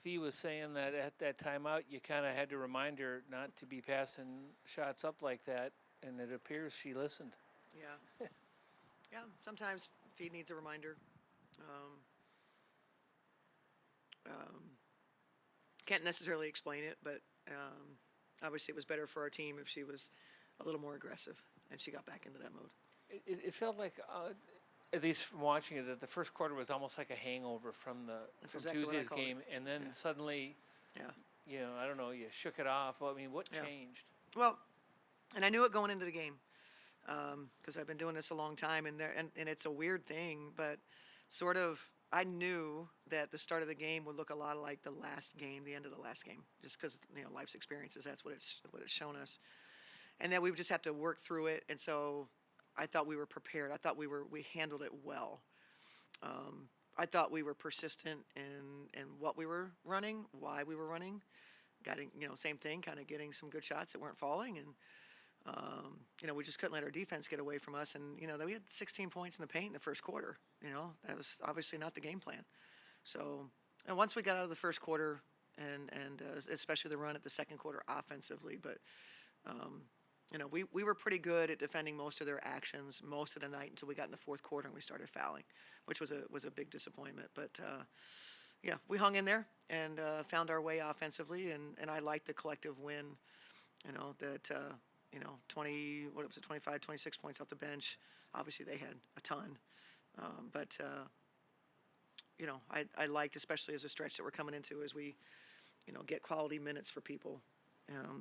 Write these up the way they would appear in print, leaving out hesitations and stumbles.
Fee was saying that at that timeout, you kind of had to remind her not to be passing shots up like that, and it appears she listened. Yeah. Yeah, sometimes Fee needs a reminder. Can't necessarily explain it, but obviously it was better for our team if she was a little more aggressive and she got back into that mode. It felt like, at least from watching it, that the first quarter was almost like a hangover from exactly Tuesday's what I called game, it. and then suddenly, Yeah. I don't know, you shook it off. Well, I mean, what changed? Well, and I knew it going into the game because I've been doing this a long time, and it's a weird thing, but sort of I knew that the start of the game would look a lot like the last game, the end of the last game, just because life's experiences. That's what it's shown us, and that we would just have to work through it. And so I thought we were prepared. I thought we handled it well. I thought we were persistent in what we were running, why we were running, same thing, kind of getting some good shots that weren't falling, and we just couldn't let our defense get away from us. And we had 16 points in the paint in the first quarter. That was obviously not the game plan. So, and once we got out of the first quarter, and especially the run at the second quarter offensively, but we were pretty good at defending most of their actions most of the night until we got in the fourth quarter and we started fouling, which was a big disappointment. But we hung in there and found our way offensively, and I liked the collective win. That 25, 26 points off the bench. Obviously they had a ton, but I liked, especially as a stretch that we're coming into, as we get quality minutes for people.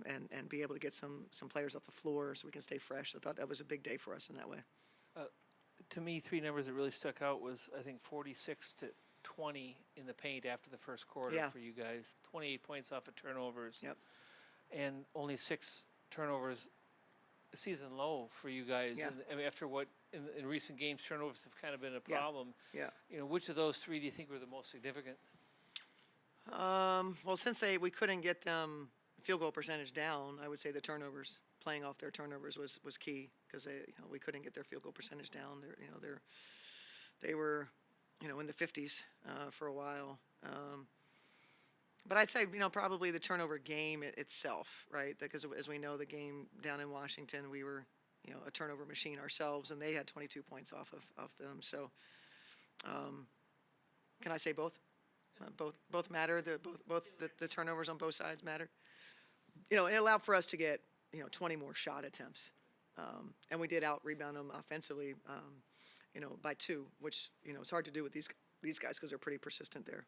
And be able to get some players off the floor so we can stay fresh. I thought that was a big day for us in that way. To me, three numbers that really stuck out was, I think, 46-20 in the paint after the first quarter for you guys. 28 points off of turnovers. Yep. And only 6 turnovers, season low for you guys. Yeah. And, I mean, after what, in recent games, turnovers have kind of been a problem. Yeah. Which of those 3 do you think were the most significant? Well, since we couldn't get them field goal percentage down, I would say the turnovers, playing off their turnovers was key, because we couldn't get their field goal percentage down. They were in the 50s for a while. But I'd say probably the turnover game itself, right? Because as we know, the game down in Washington, we were a turnover machine ourselves, and they had 22 points off of them. So can I say both? Both matter. The turnovers on both sides mattered. It allowed for us to get 20 more shot attempts, and we did out rebound them offensively, by 2, which it's hard to do with these guys because they're pretty persistent there.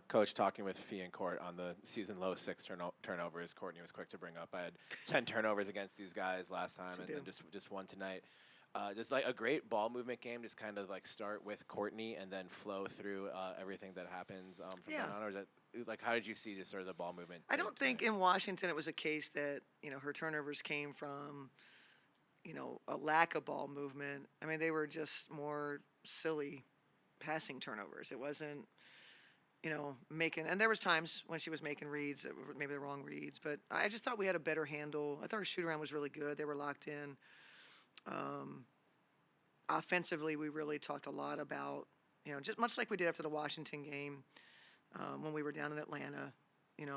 Coach, talking with Fee and Court on the season low 6 turnovers, Courtney was quick to bring up. I had 10 turnovers against these guys last time, and then just one tonight. Just like a great ball movement game, just kind of like start with Courtney and then flow through everything that happens from then on. Or is that, like, how did you see just sort of the ball movement? I don't think in Washington it was a case that her turnovers came from a lack of ball movement. I mean, they were just more silly passing turnovers. It wasn't making, and there was times when she was making reads that were maybe the wrong reads, but I just thought we had a better handle. I thought our shoot around was really good. They were locked in. Offensively, we really talked a lot about, just much like we did after the Washington game, when we were down in Atlanta,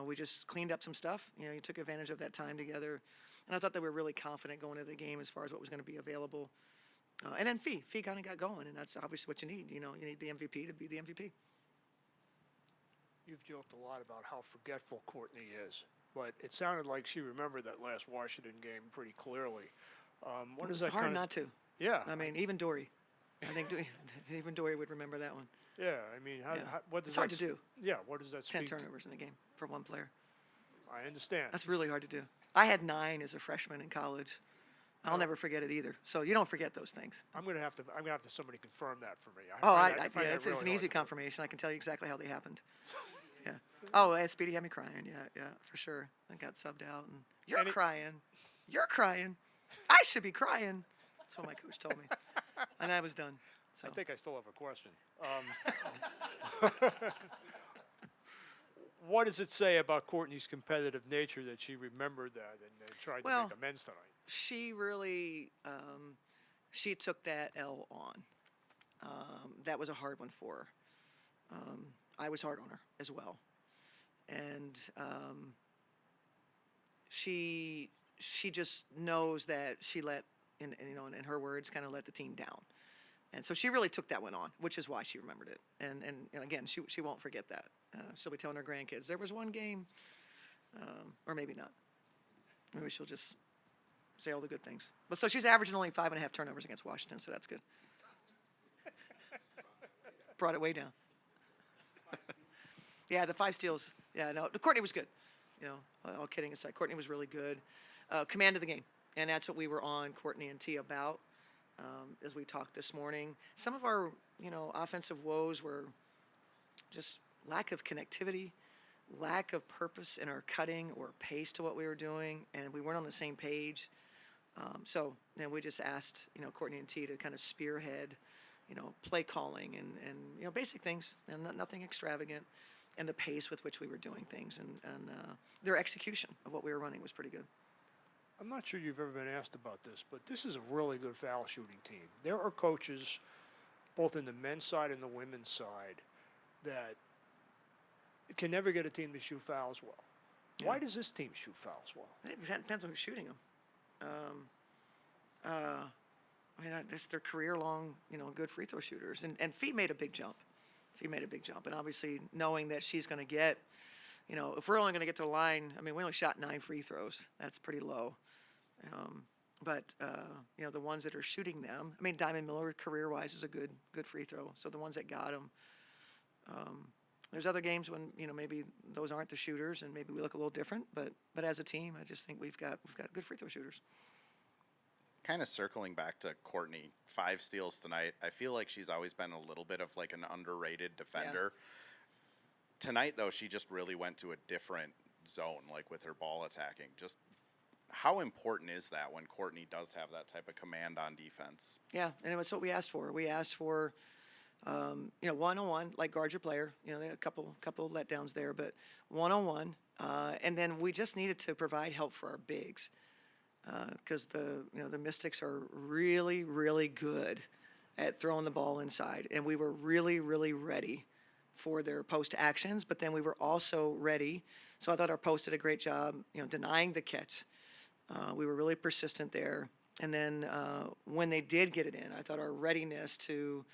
we just cleaned up some stuff. You took advantage of that time together, and I thought they were really confident going into the game as far as what was going to be available. And then Fee kind of got going, and that's obviously what you need. You need the MVP to be the MVP. You've joked a lot about how forgetful Courtney is, but it sounded like she remembered that last Washington game pretty clearly. It's hard not to. Yeah. I mean, even Dory. I think even Dory would remember that one. Yeah, I mean, what does it's hard to do. Yeah, what does that 10 speak turnovers in a game for one player. I understand. That's really hard to do. I had 9 as a freshman in college. I'll never forget it either. So you don't forget those things. I'm gonna have to somebody confirm that for me. It's an easy confirmation. I can tell you exactly how they happened. Yeah. Oh, Speedy had me crying. Yeah, for sure. I got subbed out, and you're crying. I should be crying. That's what my coach told me, and I was done. So. I think I still have a question. What does it say about Courtney's competitive nature that she remembered that and tried to make amends tonight? She really, she took that L on. That was a hard one for her. I was hard on her as well. And she just knows that she let, in her words, kind of let the team down. And so she really took that one on, which is why she remembered it. And again, she won't forget that. She'll be telling her grandkids, there was one game, or maybe not. Maybe she'll just say all the good things. But so she's averaging only 5.5 turnovers against Washington, so that's good. Brought it way down. Yeah, the 5 steals. Yeah, no, Courtney was good. All kidding aside, Courtney was really good. Command of the game, and that's what we were on Courtney and T about as we talked this morning. Some of our, offensive woes were just lack of connectivity, lack of purpose in our cutting or pace to what we were doing, and we weren't on the same page. So we just asked, Courtney and T to kind of spearhead, play calling and basic things, and nothing extravagant, and the pace with which we were doing things, and their execution of what we were running was pretty good. I'm not sure you've ever been asked about this, but this is a really good foul shooting team. There are coaches, both in the men's side and the women's side, that can never get a team to shoot fouls well. Yeah. Why does this team shoot fouls well? It depends on who's shooting them. They're career-long, good free throw shooters. And Fee made a big jump. And obviously knowing that she's going to get, if we're only going to get to the line, we only shot 9 free throws. That's pretty low. But the ones that are shooting them, Diamond Miller, career-wise, is a good free throw. So the ones that got them, there's other games when, maybe those aren't the shooters and maybe we look a little different. But as a team, I just think we've got good free throw shooters. Kind of circling back to Courtney, 5 steals tonight. I feel like she's always been a little bit of like an underrated defender. Yeah. Tonight, though, she just really went to a different zone, like with her ball attacking. Just how important is that when Courtney does have that type of command on defense? Yeah, and it's what we asked for. We asked for, one-on-one, like guard your player. There are a couple letdowns there, but one-on-one. And then we just needed to provide help for our bigs. Because the Mystics are really, really good at throwing the ball inside, and we were really, really ready for their post actions. But then we were also ready. So I thought our post did a great job, denying the catch. We were really persistent there. And then when they did get it in, I thought our readiness to,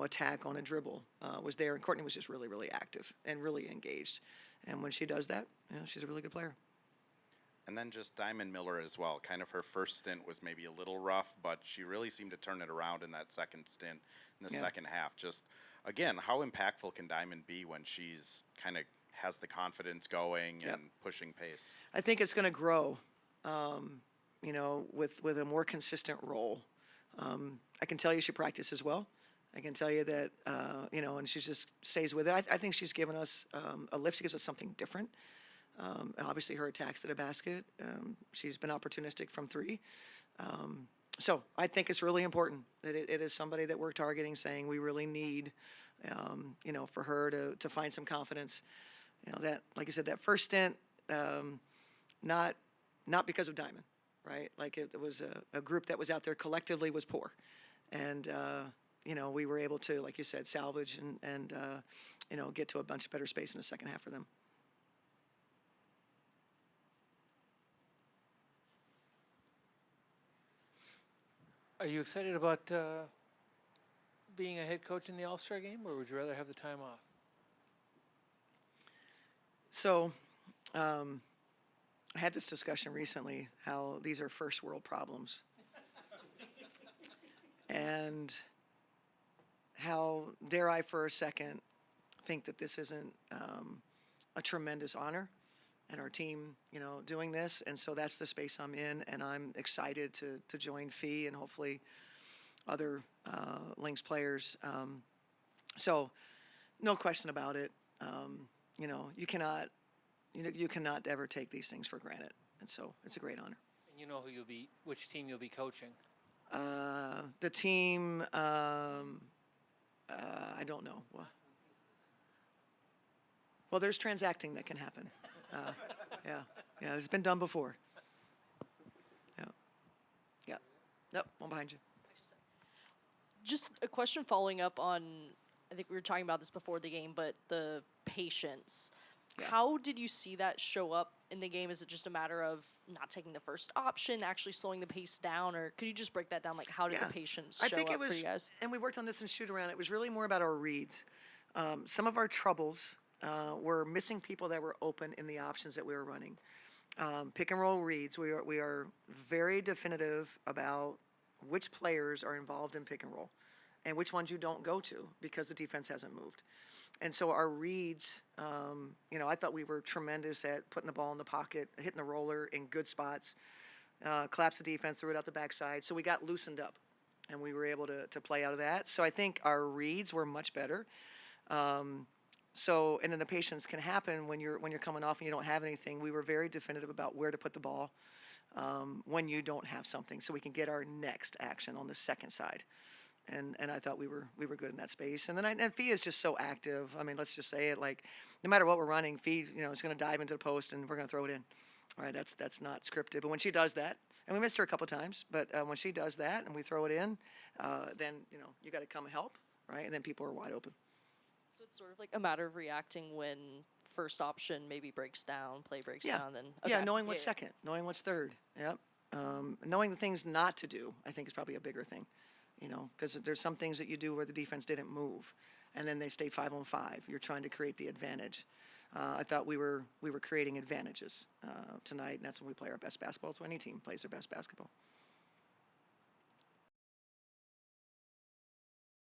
attack on a dribble was there. And Courtney was just really, really active and really engaged. And when she does that, she's a really good player. And then just Diamond Miller as well. Kind of her first stint was maybe a little rough, but she really seemed to turn it around in that second stint, in the second half. Just, again, how impactful can Diamond be when she's kind of has the confidence going and pushing pace? I think it's going to grow, with a more consistent role. I can tell you she practices well. I can tell you that, and she just stays with it. I think she's given us a lift. She gives us something different. Obviously, her attacks to the basket. She's been opportunistic from 3. So I think it's really important that it is somebody that we're targeting, saying we really need, for her to find some confidence. That, like I said, that first stint, not because of Diamond, right? Like it was a group that was out there collectively was poor. And, we were able to, like you said, salvage and get to a bunch better space in the second half for them. Are you excited about being a head coach in the All-Star game, or would you rather have the time off? So I had this discussion recently, how these are first world problems. And how, dare I for a second, think that this isn't a tremendous honor and our team, doing this. And so that's the space I'm in, and I'm excited to join Fee and hopefully other Lynx players. So no question about it. You cannot ever take these things for granted. And so it's a great honor. And you know which team you'll be coaching? The team, I don't know. Well, there's transacting that can happen. Yeah, it's been done before. Yeah. Nope, one behind you. Just a question following up on I think we were talking about this before the game, but the patience. Yeah. How did you see that show up in the game? Is it just a matter of not taking the first option, actually slowing the pace down, or could you just break that down? Like, how did the patience show up for you guys? And we worked on this in shoot around. It was really more about our reads. Some of our troubles were missing people that were open in the options that we were running. Pick and roll reads. We are very definitive about which players are involved in pick and roll and which ones you don't go to because the defense hasn't moved. And so our reads, I thought we were tremendous at putting the ball in the pocket, hitting the roller in good spots, collapsed the defense, threw it out the backside. So we got loosened up, and we were able to play out of that. So I think our reads were much better. And then the patience can happen when you're coming off and you don't have anything. We were very definitive about where to put the ball when you don't have something, so we can get our next action on the second side. And I thought we were good in that space. And then and Fee is just so active. I mean, let's just say it, like, no matter what we're running, Fee, is going to dive into the post and we're going to throw it in. All right, that's not scripted. But when she does that, and we missed her a couple times, but when she does that and we throw it in, then you got to come help, right? And then people are wide open. So it's sort of like a matter of reacting when first option maybe breaks down, play breaks down, then knowing what's second, knowing what's third. Yep. Knowing the things not to do, I think, is probably a bigger thing. Because there's some things that you do where the defense didn't move, and then they stay 5-on-5. You're trying to create the advantage. I thought we were creating advantages tonight, and that's when we play our best basketball. It's when any team plays their best basketball.